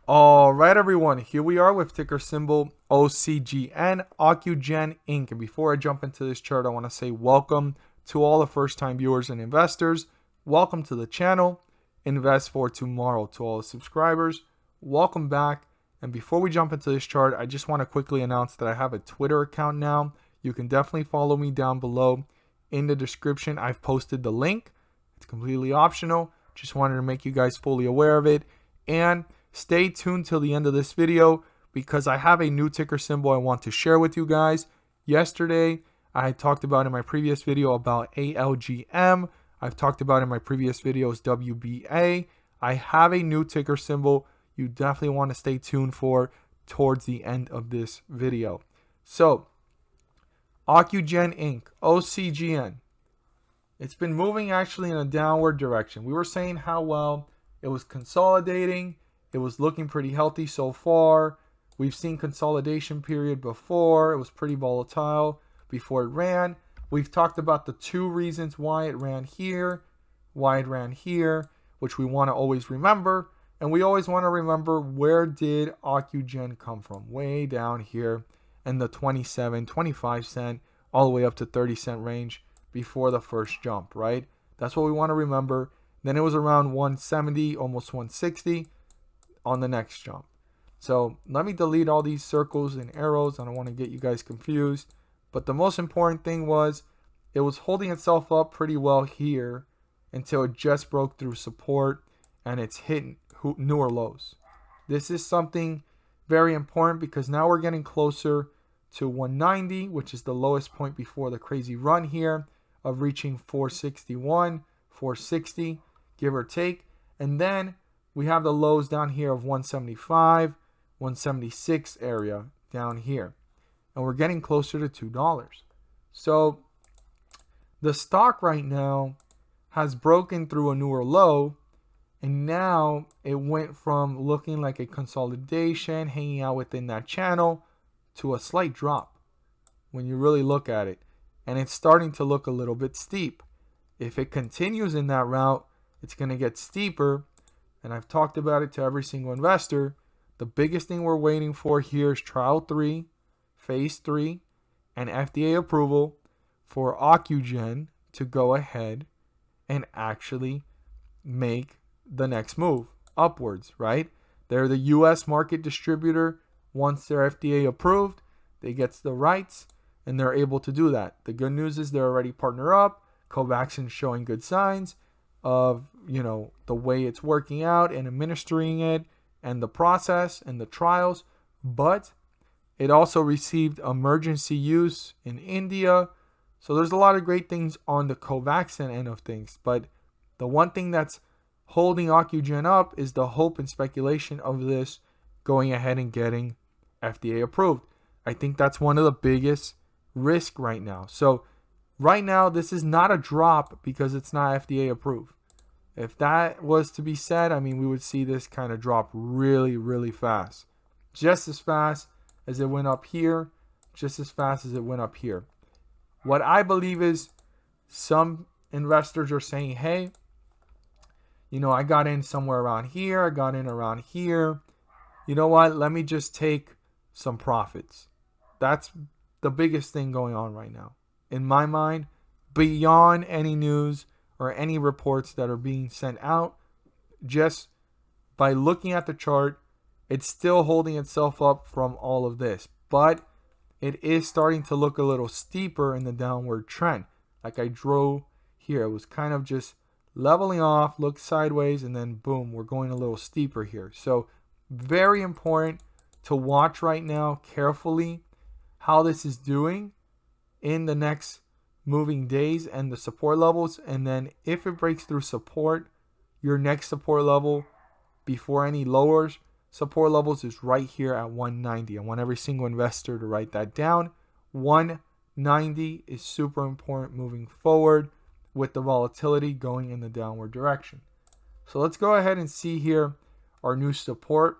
All right, everyone, here we are with ticker symbol OCGN, Ocgn Inc. And before I jump into this chart, I want to say welcome to all the first-time viewers and investors. Welcome to the channel, Invest for Tomorrow. To all the subscribers, welcome back. And before we jump into this chart, I just want to quickly announce that I have a Twitter account now. You can definitely follow me down below. In the description, I've posted the link. It's completely optional. Just wanted to make you guys fully aware of it. And stay tuned till the end of this video because I have a new ticker symbol I want to share with you guys. Yesterday, I talked about in my previous video about ALGM. I've talked about in my previous videos WBA. I have a new ticker symbol you definitely want to stay tuned for towards the end of this video. So, Ocugen Inc., OCGN. It's been moving actually in a downward direction. We were saying how well it was consolidating. It was looking pretty healthy so far. We've seen consolidation period before. It was pretty volatile before it ran. We've talked about the two reasons why it ran here, which we want to always remember. And we always want to remember, where did Ocugen come from? Way down here in the 27, 25 cent, all the way up to 30 cent range before the first jump, right? That's what we want to remember. Then it was around 170, almost 160 on the next jump. So let me delete all these circles and arrows. I don't want to get you guys confused. But the most important thing was it was holding itself up pretty well here until it just broke through support and it's hitting newer lows. This is something very important because now we're getting closer to 190, which is the lowest point before the crazy run here of reaching 461, 460, give or take. And then we have the lows down here of 175, 176 area down here. And we're getting closer to $2. So the stock right now has broken through a newer low. And now it went from looking like a consolidation, hanging out within that channel, to a slight drop when you really look at it. And it's starting to look a little bit steep. If it continues in that route, it's going to get steeper. And I've talked about it to every single investor. The biggest thing we're waiting for here is trial 3, phase 3, and FDA approval for Ocugen to go ahead and actually make the next move upwards, right? They're the US market distributor. Once they're FDA approved, they get the rights and they're able to do that. The good news is they're already partner up. Covaxin's showing good signs of, the way it's working out and administering it and the process and the trials. But it also received emergency use in India. So there's a lot of great things on the Covaxin end of things. But the one thing that's holding Ocugen up is the hope and speculation of this going ahead and getting FDA approved. I think that's one of the biggest risks right now. So right now, this is not a drop because it's not FDA approved. If that was to be said, we would see this kind of drop really, really fast. Just as fast as it went up here, just as fast as it went up here. What I believe is some investors are saying, hey, I got in somewhere around here. I got in around here. You know what? Let me just take some profits. That's the biggest thing going on right now. In my mind, beyond any news or any reports that are being sent out, just by looking at the chart, it's still holding itself up from all of this. But it is starting to look a little steeper in the downward trend. Like I drew here, it was kind of just leveling off, look sideways, and then boom, we're going a little steeper here. So very important to watch right now carefully how this is doing in the next moving days and the support levels. And then if it breaks through support, your next support level before any lowers support levels is right here at 190. I want every single investor to write that down. 190 is super important moving forward with the volatility going in the downward direction. So let's go ahead and see here our new support,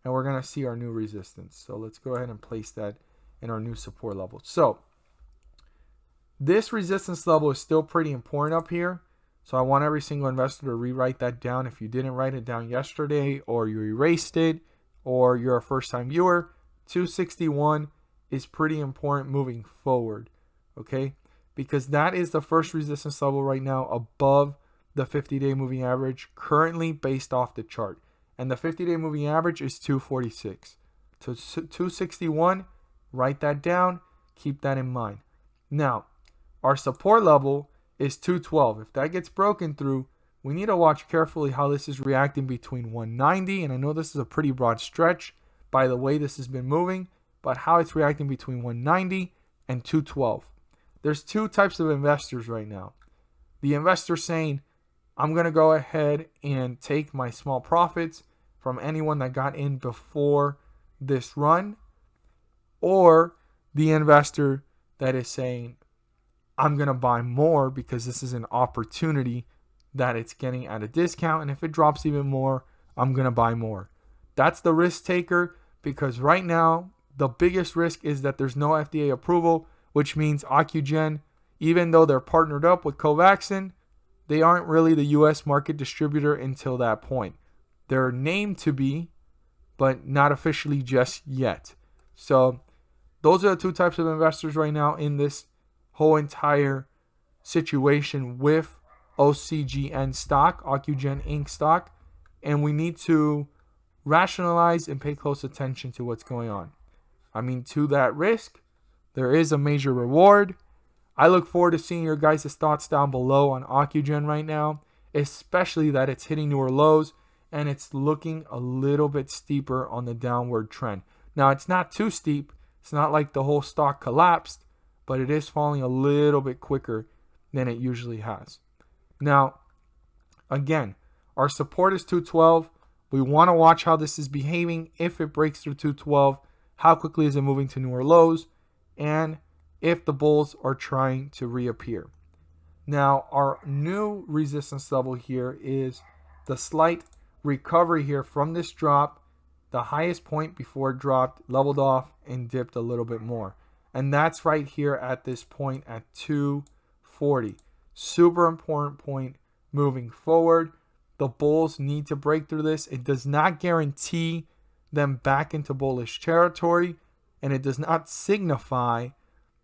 and we're going to see our new resistance. So let's go ahead and place that in our new support level. So this resistance level is still pretty important up here. So I want every single investor to rewrite that down. If you didn't write it down yesterday or you erased it, or you're a first-time viewer, 261 is pretty important moving forward, okay? Because that is the first resistance level right now above the 50-day moving average currently based off the chart. And the 50-day moving average is 246. So 261, write that down, keep that in mind. Now, our support level is 212. If that gets broken through, we need to watch carefully how this is reacting between 190, and I know this is a pretty broad stretch by the way this has been moving, but how it's reacting between 190 and 212. There's two types of investors right now. The investor saying, I'm going to go ahead and take my small profits from anyone that got in before this run, or the investor that is saying, I'm going to buy more because this is an opportunity that it's getting at a discount, and if it drops even more, I'm going to buy more. That's the risk taker, because right now the biggest risk is that there's no FDA approval, which means Occugen, even though they're partnered up with Covaxin, they aren't really the US market distributor until that point. They're named to be, but not officially just yet. So those are the two types of investors right now in this whole entire situation with Ocgn stock, Occugen Inc. stock, and we need to rationalize and pay close attention to what's going on. I mean, to that risk, there is a major reward. I look forward to seeing your guys' thoughts down below on Occugen right now, especially that it's hitting newer lows and it's looking a little bit steeper on the downward trend. Now, it's not too steep. It's not like the whole stock collapsed, but it is falling a little bit quicker than it usually has. Now, again, our support is 212. We want to watch how this is behaving. If it breaks through 212, how quickly is it moving to newer lows? And if the bulls are trying to reappear. Now, our new resistance level here is the slight recovery here from this drop, the highest point before it dropped, leveled off, and dipped a little bit more. And that's right here at this point at 240. Super important point moving forward. The bulls need to break through this. It does not guarantee them back into bullish territory, and it does not signify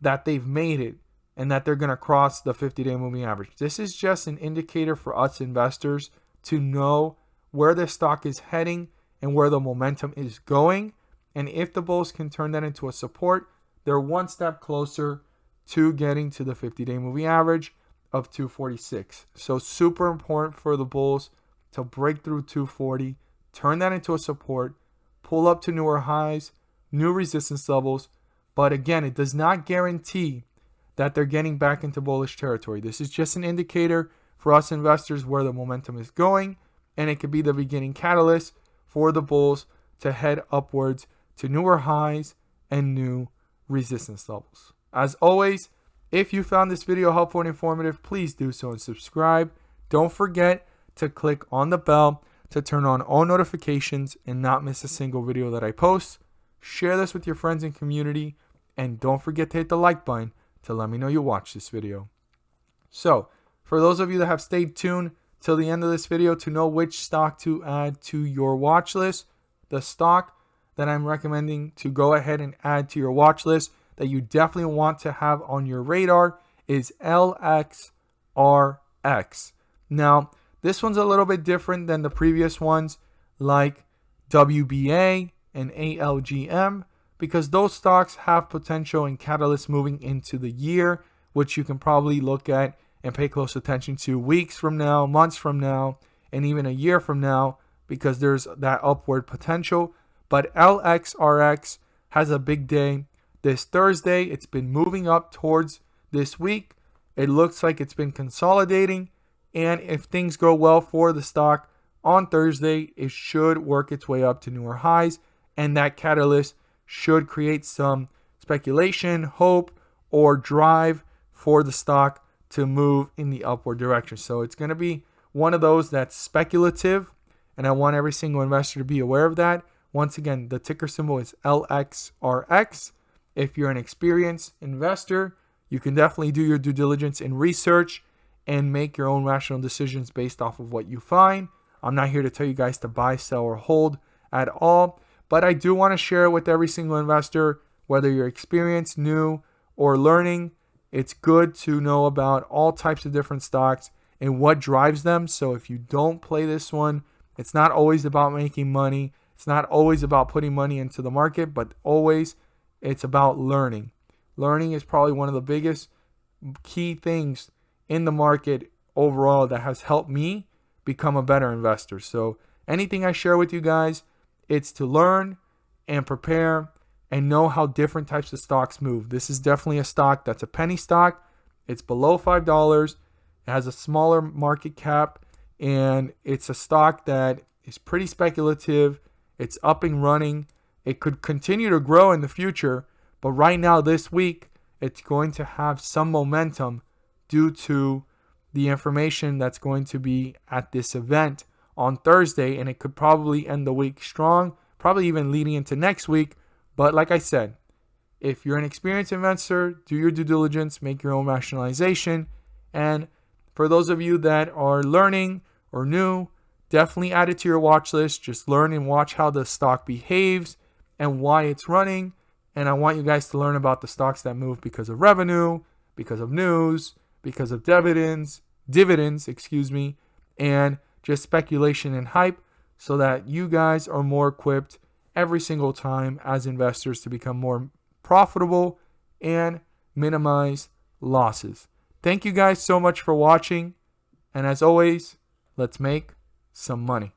that they've made it and that they're going to cross the 50-day moving average. This is just an indicator for us investors to know where the stock is heading and where the momentum is going. And if the bulls can turn that into a support, they're one step closer to getting to the 50-day moving average of 246. So super important for the bulls to break through 240, turn that into a support, pull up to newer highs, new resistance levels. But again, it does not guarantee that they're getting back into bullish territory. This is just an indicator for us investors where the momentum is going, and it could be the beginning catalyst for the bulls to head upwards to newer highs and new resistance levels. As always, if you found this video helpful and informative, please do so and subscribe. Don't forget to click on the bell to turn on all notifications and not miss a single video that I post. Share this with your friends and community, and don't forget to hit the like button to let me know you watched this video. So, for those of you that have stayed tuned till the end of this video to know which stock to add to your watch list, the stock that I'm recommending to go ahead and add to your watch list that you definitely want to have on your radar is LXRX. Now, this one's a little bit different than the previous ones like WBA and ALGM, because those stocks have potential and catalysts moving into the year, which you can probably look at and pay close attention to weeks from now, months from now, and even a year from now, because there's that upward potential. But LXRX has a big day this Thursday. It's been moving up towards this week. It looks like it's been consolidating, and if things go well for the stock on Thursday, it should work its way up to newer highs, and that catalyst should create some speculation, hope, or drive for the stock to move in the upward direction. So it's going to be one of those that's speculative, and I want every single investor to be aware of that. Once again, the ticker symbol is LXRX. If you're an experienced investor, you can definitely do your due diligence and research and make your own rational decisions based off of what you find. I'm not here to tell you guys to buy, sell, or hold at all, but I do want to share it with every single investor, whether you're experienced, new, or learning. It's good to know about all types of different stocks and what drives them. So if you don't play this one, it's not always about making money. It's not always about putting money into the market, but always it's about learning. Learning is probably one of the biggest key things in the market overall that has helped me become a better investor. So anything I share with you guys, it's to learn and prepare and know how different types of stocks move. This is definitely a stock that's a penny stock. It's below $5. It has a smaller market cap, and it's a stock that is pretty speculative. It's up and running. It could continue to grow in the future, but right now this week, it's going to have some momentum due to the information that's going to be at this event on Thursday, and it could probably end the week strong, probably even leading into next week. But like I said, if you're an experienced investor, do your due diligence, make your own rationalization. And for those of you that are learning or new, definitely add it to your watch list. Just learn and watch how the stock behaves and why it's running. And I want you guys to learn about the stocks that move because of revenue, because of news, because of dividends, and just speculation and hype, so that you guys are more equipped every single time as investors to become more profitable and minimize losses. Thank you guys so much for watching. And as always, let's make some money.